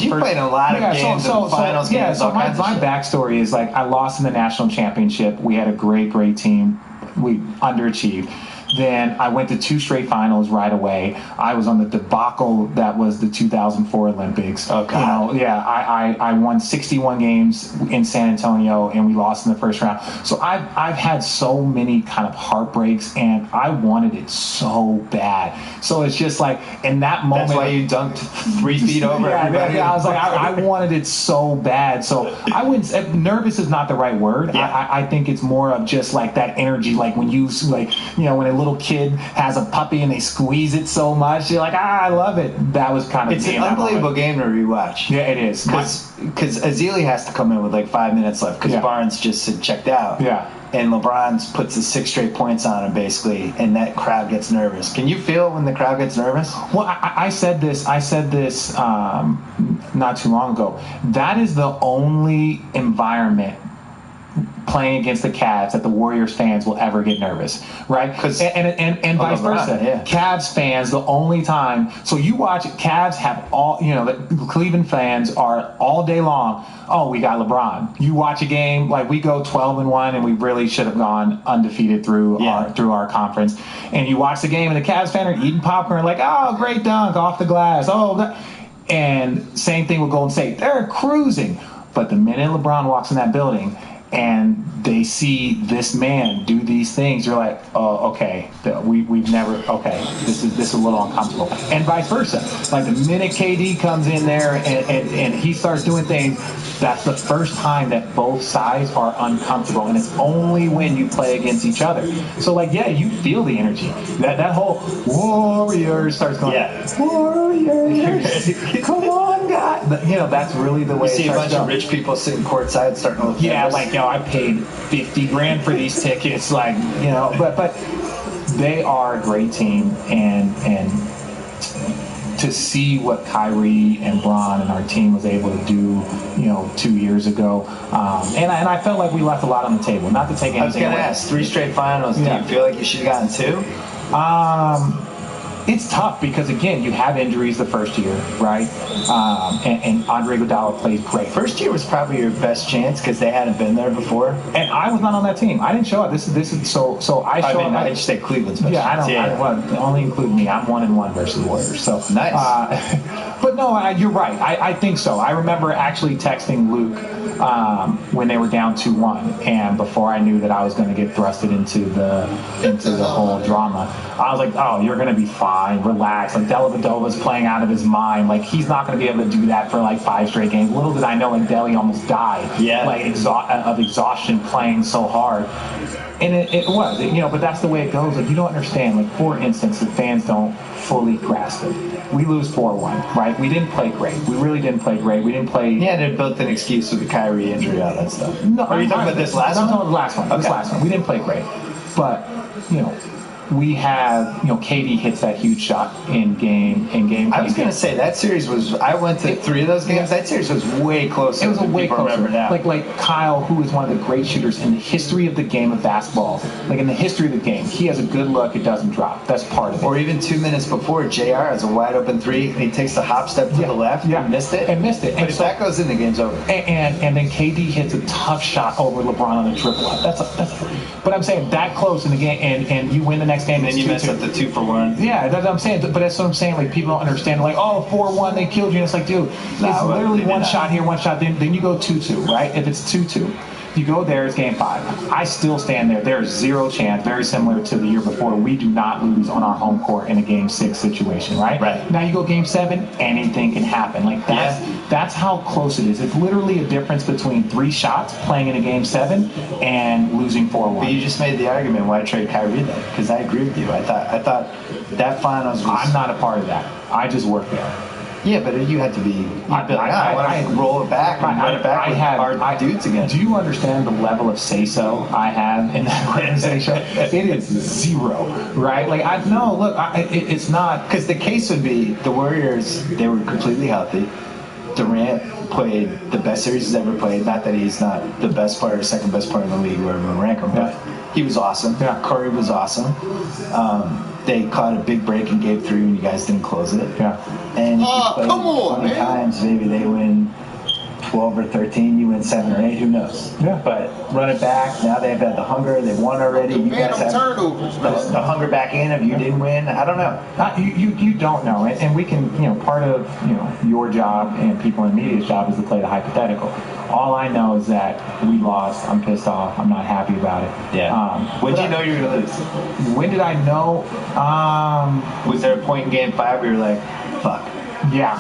you played a lot of games and finals games. So my backstory is like I lost in the national championship. We had a great team. We underachieved. Then I went to 2 straight finals right away. I was on the debacle that was the 2004 Olympics. Oh, God. I won 61 games in San Antonio, and we lost in the first round. So I've had so many kind of heartbreaks, and I wanted it so bad. So it's just like in that moment. That's why you dunked 3 feet over everybody. I was like, I wanted it so bad. So I wouldn't. Nervous is not the right word. Yeah. I think it's more of just like that energy, like when you when a little kid has a puppy and they squeeze it so much, you're like, I love it. That was kind of it's an unbelievable game to rewatch. Yeah, it is. Because Ezeli has to come in with like 5 minutes left because Barnes just checked out. Yeah. And LeBron puts the 6 straight points on him basically, and that crowd gets nervous. Can you feel when the crowd gets nervous? Well, I said this not too long ago. That is the only environment playing against the Cavs that the Warriors fans will ever get nervous, right? And vice versa. Yeah. Cavs fans, the only time. So you watch Cavs have all, the Cleveland fans are all day long. Oh, we got LeBron. You watch a game like we go 12-1, and we really should have gone undefeated through our conference. And you watch the game, and the Cavs fan are eating popcorn, like, oh, great dunk off the glass. And same thing with Golden State. They're cruising, but the minute LeBron walks in that building and they see this man do these things, you're like, oh, okay, we've never, okay, this is a little uncomfortable. And vice versa. Like the minute KD comes in there and he starts doing things, that's the first time that both sides are uncomfortable, and it's only when you play against each other. So like, you feel the energy. That whole Warriors starts going, Warriors, come on, guys. That's really the way. You see a bunch of rich people sitting courtside starting to look nervous. I paid $50,000 for these tickets, but they are a great team, and to see what Kyrie and Bron and our team was able to do, 2 years ago, and I felt like we left a lot on the table. Not to take anything away. I was going to ask, 3 straight finals. Do you feel like you should have gotten 2? It's tough because, again, you have injuries the first year, right? And Andre Iguodala plays great. First year was probably your best chance because they hadn't been there before. And I was not on that team. I didn't show up. This is so I show up. I just say Cleveland's best chance. Well, only include me. I'm 1-1 versus the Warriors. So nice. But no, you're right. I think so. I remember actually texting Luke when they were down 2-1, and before I knew that I was going to get thrusted into the whole drama, I was like, oh, you're going to be fine, relax. Like Dellavedova's playing out of his mind. Like he's not going to be able to do that for like 5 straight games. Little did I know, like Delly almost died. Yeah. Like of exhaustion playing so hard. And it was, but that's the way it goes. Like you don't understand. Like for instance, the fans don't fully grasp it. We lose 4-1, right? We didn't play great. We really didn't play great. We didn't play. Yeah, they built an excuse with the Kyrie injury, all that stuff. No, are you talking about this last one? I'm talking about the last one. Okay. This last one. We didn't play great, but we have, KD hits that huge shot in game. I was going to say that series was. I went to 3 of those games. That series was way closer. It was way closer. Remember now. Like Kyle, who is one of the great shooters in the history of the game of basketball. Like in the history of the game, he has a good look. It doesn't drop. That's part of it. Or even 2 minutes before, JR has a wide open 3, and he takes the hop step to the left. Yeah, and missed it. But if that goes in, the game's over. And then KD hits a tough shot over LeBron on a triple up. But I'm saying that close in the game, and you win the next game. And then you mess up the 2-for-1. Yeah, that's what I'm saying. But that's what I'm saying. Like people don't understand. Like, 4-1, they killed you. And it's like, dude, it's literally one shot here, one shot. Then you go 2-2, right? If it's 2-2, You go there, it's game 5. I still stand there. There's zero chance, very similar to the year before, we do not lose on our home court in a game 6 situation, right? Right. Now you go game 7, anything can happen. Like that's how close it is. It's literally a difference between 3 shots playing in a game 7 and losing 4-1. But you just made the argument why trade Kyrie then, because I agree with you. I thought that finals was... I'm not a part of that. I just work there. Yeah, but you had to be... I want to roll it back and run it back with our dudes again. Do you understand the level of say-so I have in that organization? It is 0, right? Like, it's not... Because the case would be the Warriors, they were completely healthy. Durant played the best series he's ever played. Not that he's not the best player or second best player in the league, wherever you rank him, but he was awesome. Yeah. Curry was awesome. They caught a big break in game 3 when you guys didn't close it. Yeah. And come on, 20 times, maybe they win 12 or 13, you win 7 or 8, who knows? Yeah. But run it back. Now they've had the hunger. They've won already. You guys have the hunger back in if you didn't win. I don't know. You don't know. And we can, part of, your job and people in the media's job is to play the hypothetical. All I know is that we lost. I'm pissed off. I'm not happy about it. Yeah. When did you know you were going to lose? When did I know? Was there a point in game 5 where you're like, fuck? Yeah,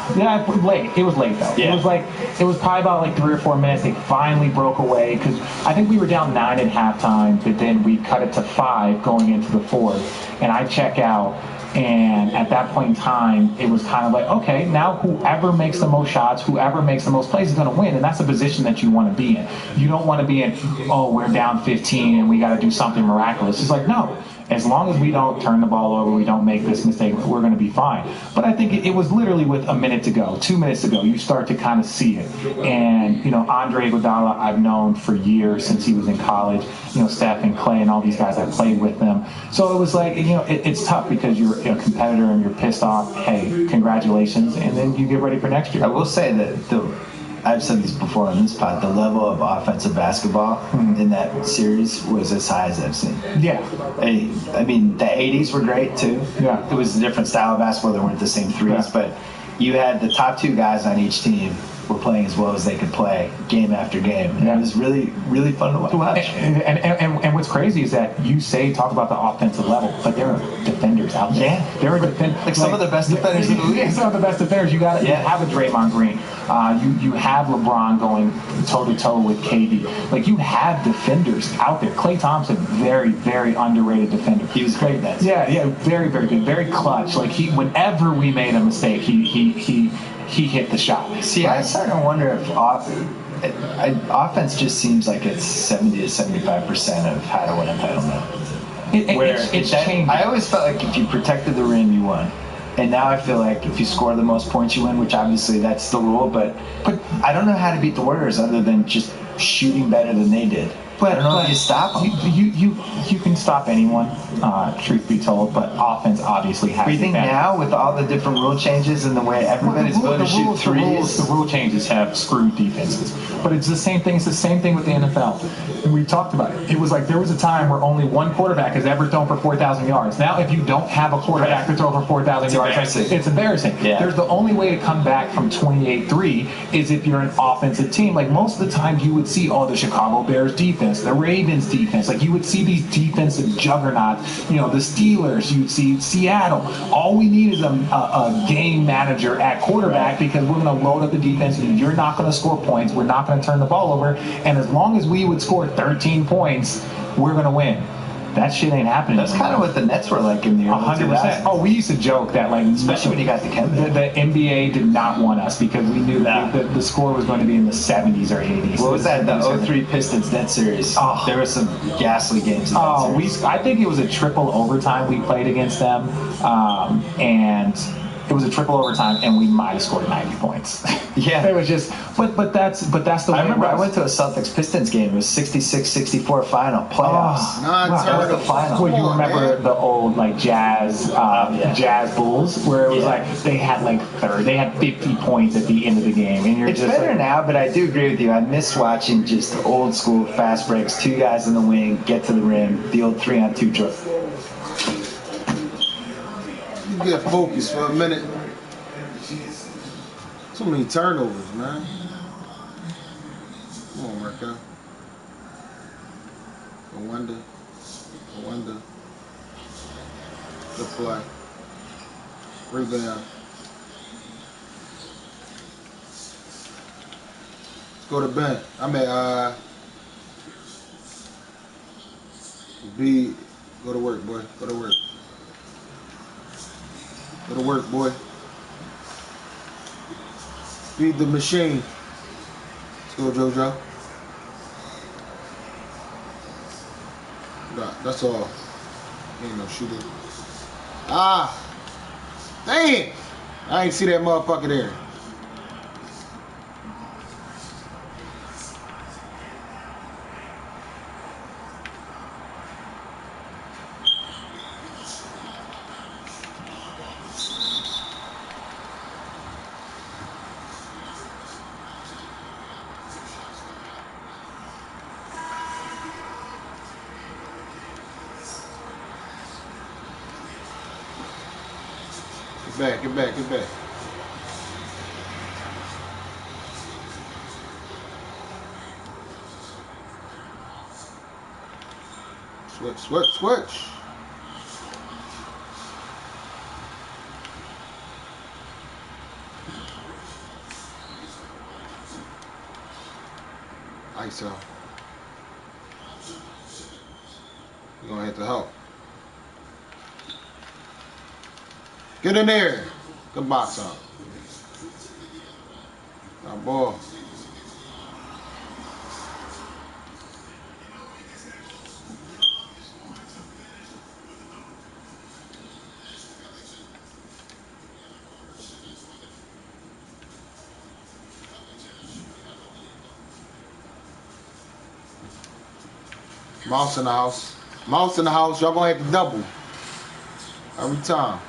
late. It was late though. Yeah. It was probably about like 3 or 4 minutes. They finally broke away because I think we were down 9 at halftime, but then we cut it to 5 going into the 4th, and I check out. And at that point in time, it was kind of like, okay, now whoever makes the most shots, whoever makes the most plays is going to win. And that's a position that you want to be in. You don't want to be in, we're down 15 and we got to do something miraculous. It's like, no. As long as we don't turn the ball over, we don't make this mistake, we're going to be fine. But I think it was literally with a minute to go, 2 minutes to go, you start to kind of see it. And, Andre Iguodala, I've known for years since he was in college, Steph and Clay and all these guys, I played with them. So it was like, it's tough because you're a competitor and you're pissed off. Hey, congratulations. And then you get ready for next year. I will say that I've said this before on this pod, the level of offensive basketball in that series was as high as I've seen. Yeah. I mean, the 80s were great, too. Yeah. It was a different style of basketball. There weren't the same threes, but you had the top 2 guys on each team were playing as well as they could play game after game. And it was really, really fun to watch. And what's crazy is that you talk about the offensive level, but there are defenders out there. Yeah. There are defenders. Like some of the best defenders in the league. Some of the best defenders. You have a Draymond Green. You have LeBron going toe-to-toe with KD. Like, you have defenders out there. Klay Thompson, very, very underrated defender. He was great then. Yeah, very, very good. Very clutch. Like, whenever we made a mistake, he hit the shot. See, I started to wonder if offense just seems like it's 70 to 75% of how to win entitlement. It's changed. I always felt like if you protected the rim, you won. And now I feel like if you score the most points, you win, which obviously that's the rule. But I don't know how to beat the Warriors other than just shooting better than they did. But I don't know if you stop them. You can stop anyone, truth be told, but offense obviously has. Do you think now with all the different rule changes and the way everybody's going to shoot threes? The rule changes have screwed defenses. But it's the same thing. It's the same thing with the NFL. And we talked about it. It was like there was a time where only one quarterback has ever thrown for 4,000 yards. Now if you don't have a quarterback to throw for 4,000 yards, it's embarrassing. Yeah. There's the only way to come back from 28-3 is if you're an offensive team. Like most of the time you would see, the Chicago Bears defense, the Ravens defense, like you would see these defensive juggernauts, the Steelers, you'd see Seattle. All we need is a game manager at quarterback because we're going to load up the defense and you're not going to score points. We're not going to turn the ball over. And as long as we would score 13 points, we're going to win. That shit ain't happening. That's kind of what the Nets were like in the early 100%. 2000s. We used to joke that, like, especially when you got the Kemba. The NBA did not want us because we knew that the score was going to be in the 70s or 80s. What was that? The 03 Pistons Nets series. There were some ghastly games. I think it was a triple overtime we played against them, and it was a triple overtime, and we might have scored 90 points. Yeah, it was just, but that's the way. I remember I went to a Celtics Pistons game. It was 66-64 final playoffs. That was the final. Well, you remember the old like Jazz Bulls, where it was like they had 50 points at the end of the game, and it's just better now. But I do agree with you. I miss watching just old school fast breaks, 2 guys in the wing, get to the rim, the old 3-on-2 drill. Get focused for a minute. So many turnovers, man. Come on, Marco. No wonder. No wonder. Good play. Rebound. Let's go to Ben. I'm at B. Go to work, boy. Go to work. Go to work, boy. Feed the machine. Let's go, JoJo. Nah, that's all. Ain't no shooter. Ah! Damn! I ain't see that motherfucker there. Get back, get back. Switch. ISO. You're gonna have to help. Get in there. Good box up. Now ball. Mouse in the house. Mouse in the house. Y'all gonna have to double every time.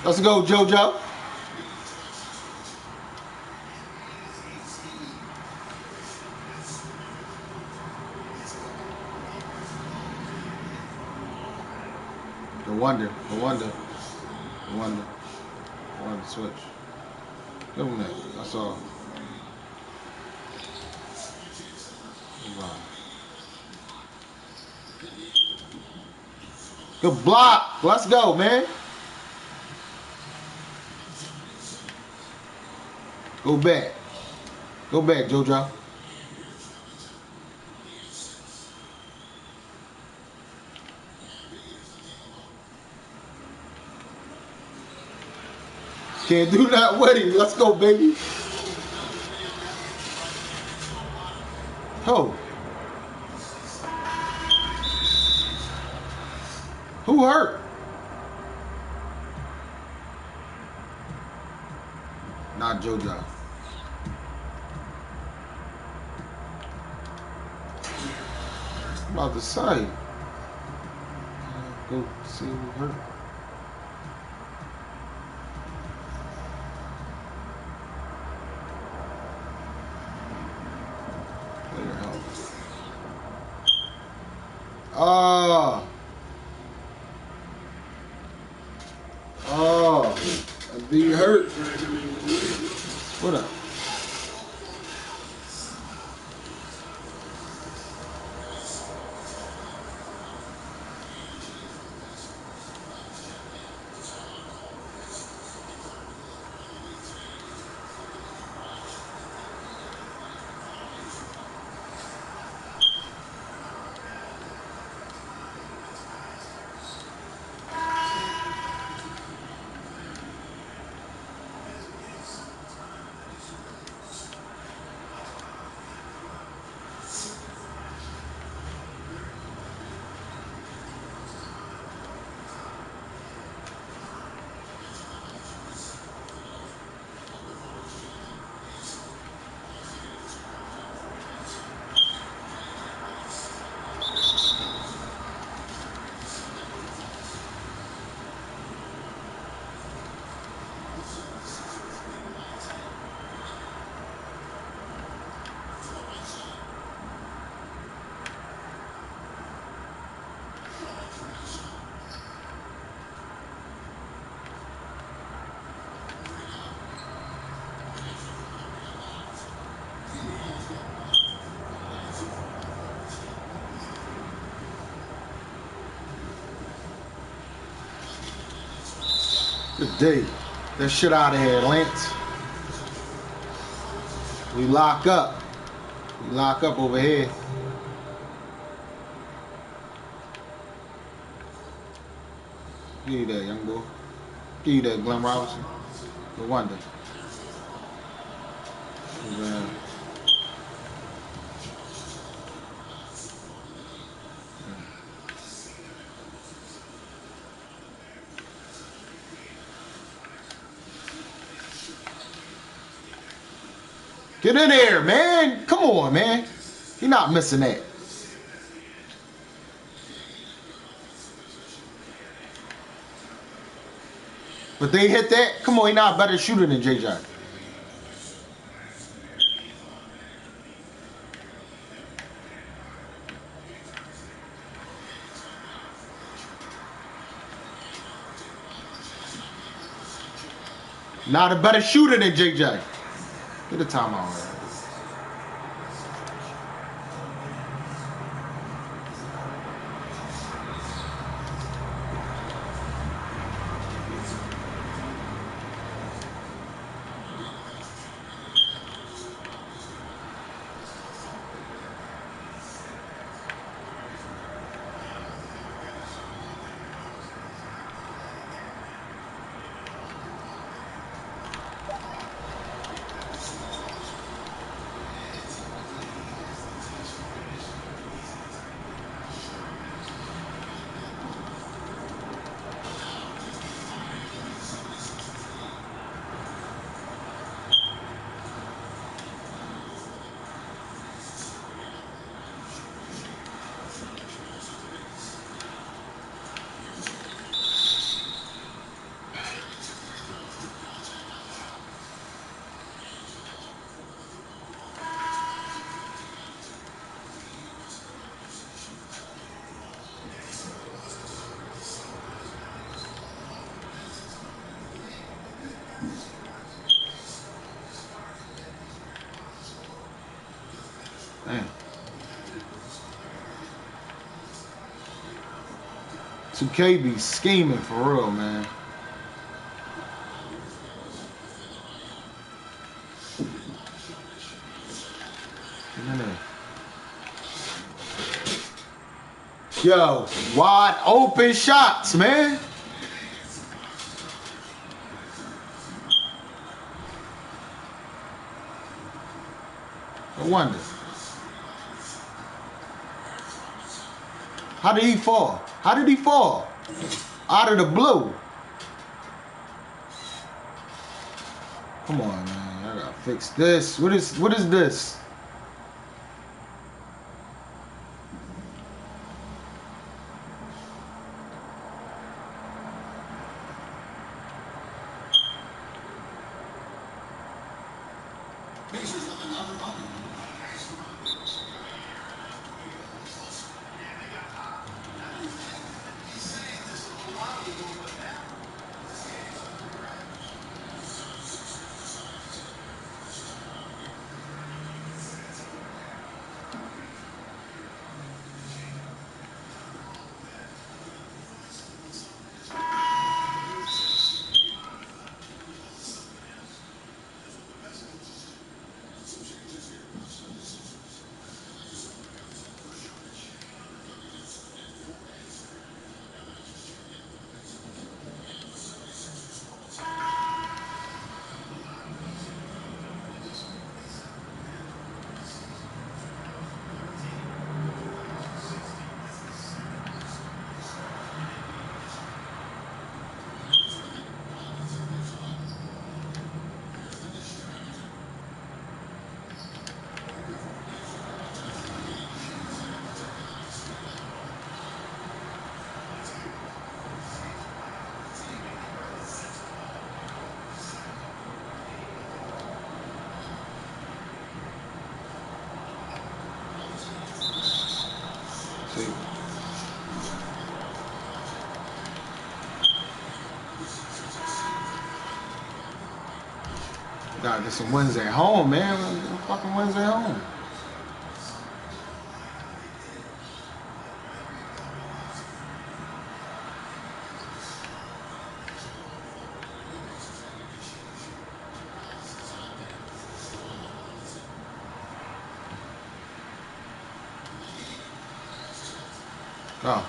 Let's go, JoJo. The wonder. Switch. Give him that. That's all. Good block. Let's go, man. Go back. Go back, JoJo. Can't do that with him. Let's go, baby. Oh. Who hurt? Not JoJo. I'm about to say. Go see who hurt. Be hurt. What up? Good day. Get that shit out of here, Lance. We lock up. We lock up over here. Give you that, young boy. Give you that, Glenn Robinson. No wonder. Get in there, man. Come on, man. You're not missing that. But they hit that. Come on, he's not a better shooter than JJ. Not a better shooter than JJ. Get a timeout. Damn. 2K be scheming for real, man. Yo, wide open shots, man. No wonder. How did he fall? How did he fall? Out of the blue. Come on, man. I gotta fix this. What is this? Gotta get some wins at home, man. Fucking wins at home. Oh.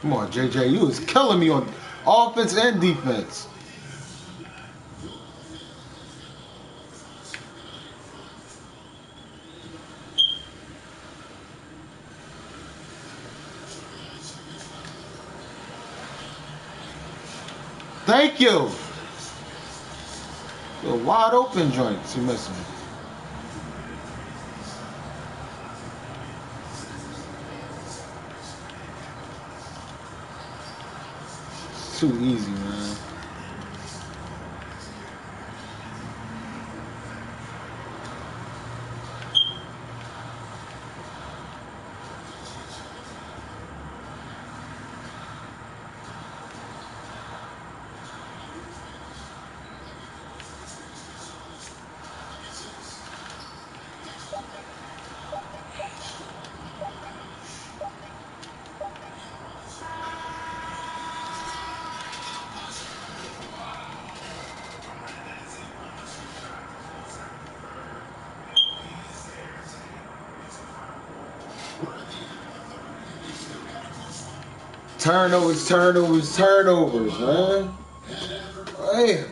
Come on, JJ, you was killing me on offense and defense. Thank you. The wide open joints you missing. It's too easy, man. Turnovers, man. Hey.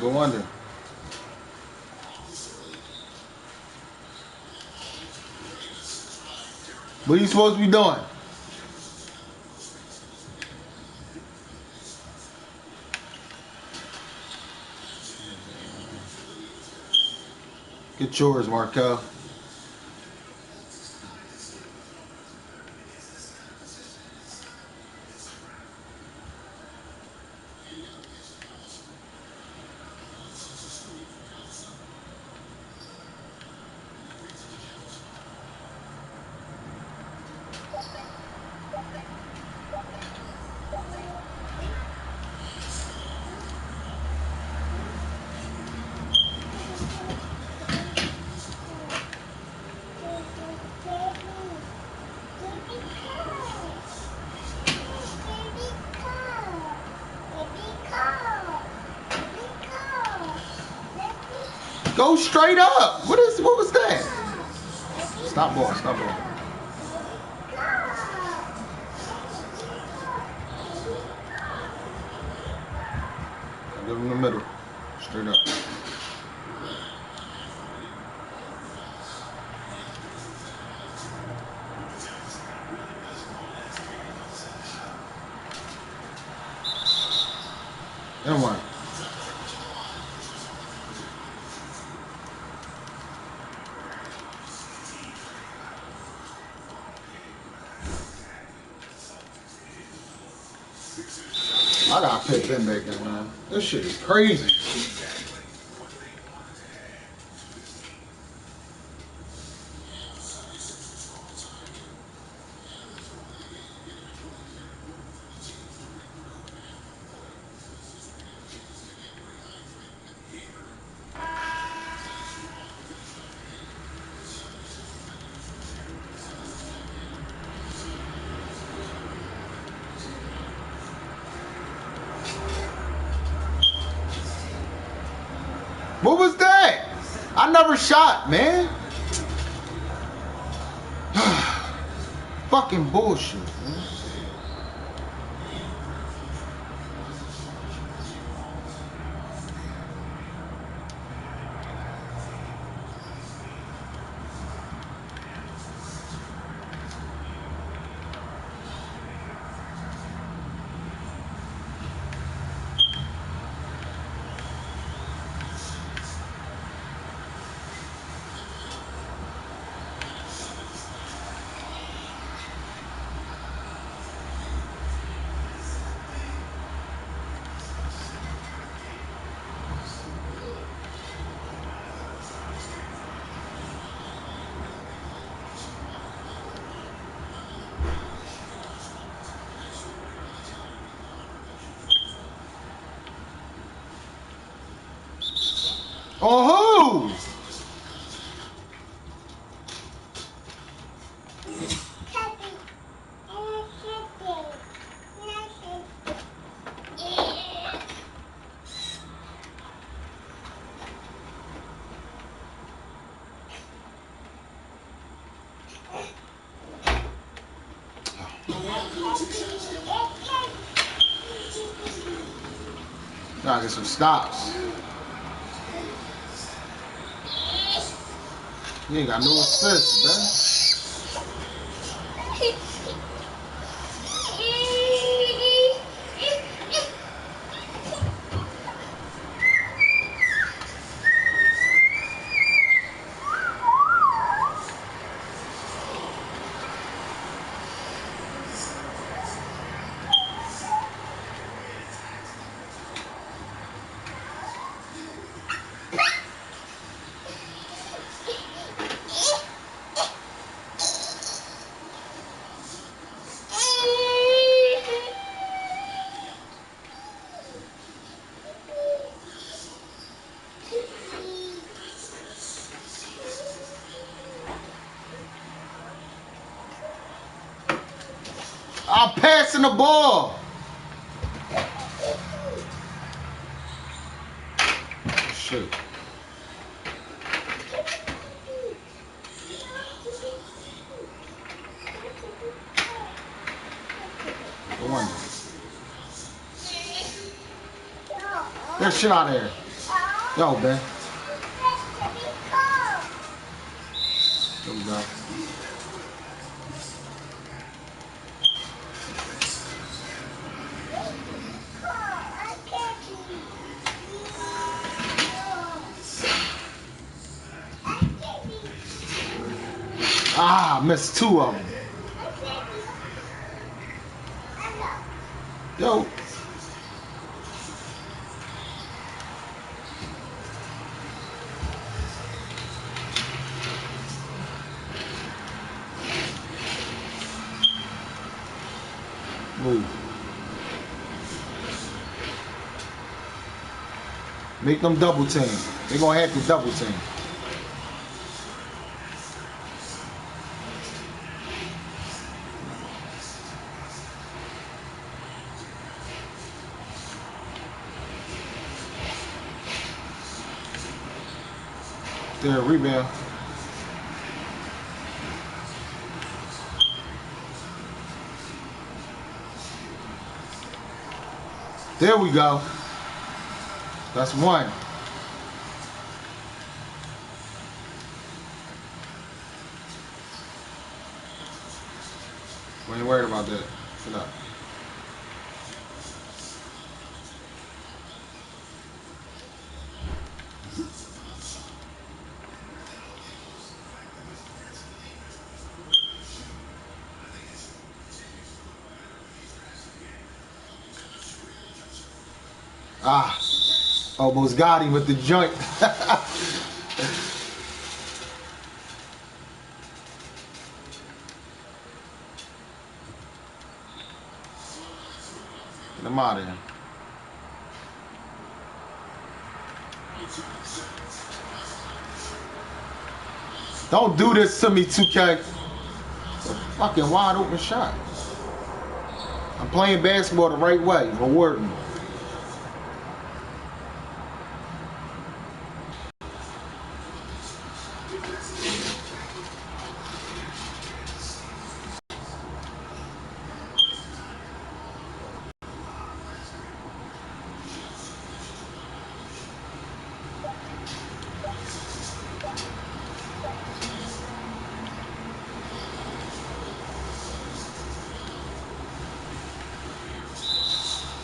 Go under. What are you supposed to be doing? Get yours, Markel. Go straight up. What was that? Stop ball. Go in the middle. Straight up. And one. I gotta pick them back in, man. This shit is crazy. What was that? I never shot, man. Fucking bullshit, man. Oh, who? Gotta get some stops. You ain't got no assist, man. I'm passing the ball. Shit. No wonder. Get shit out of here. Yo, man. There we go. Ah, missed two of them. Yo. Move. Make them double team. They gonna have to double team. There, rebound. There we go. That's one. We ain't worried about that. Shut up. Ah, almost got him with the joint. Get him out of here. Don't do this to me, 2K. It's a fucking wide open shot. I'm playing basketball the right way. Reward me.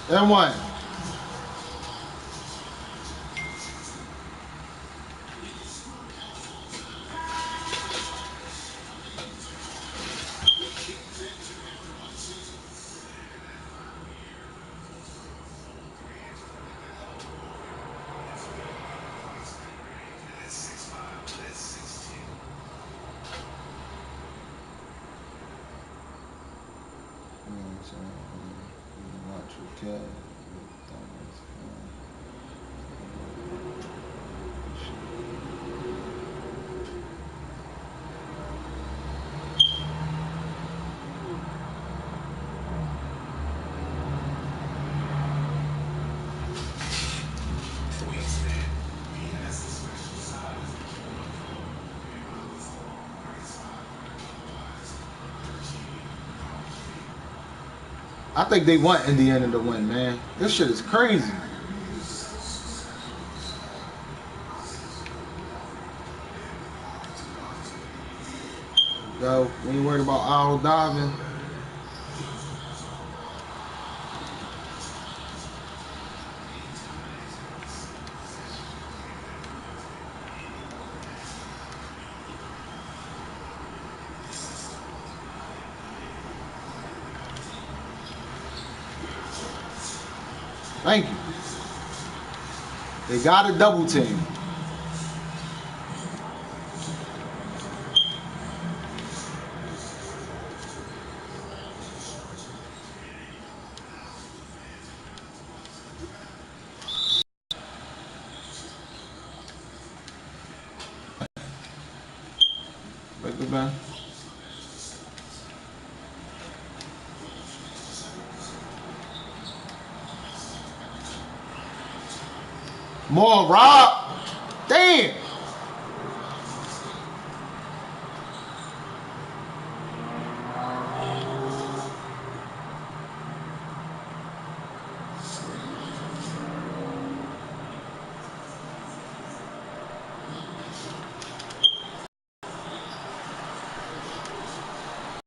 And one. I think they want Indiana to win, man. This shit is crazy. Go. We ain't worried about owl diving. Thank you. They got a double team. Break the band. More Rob. Damn.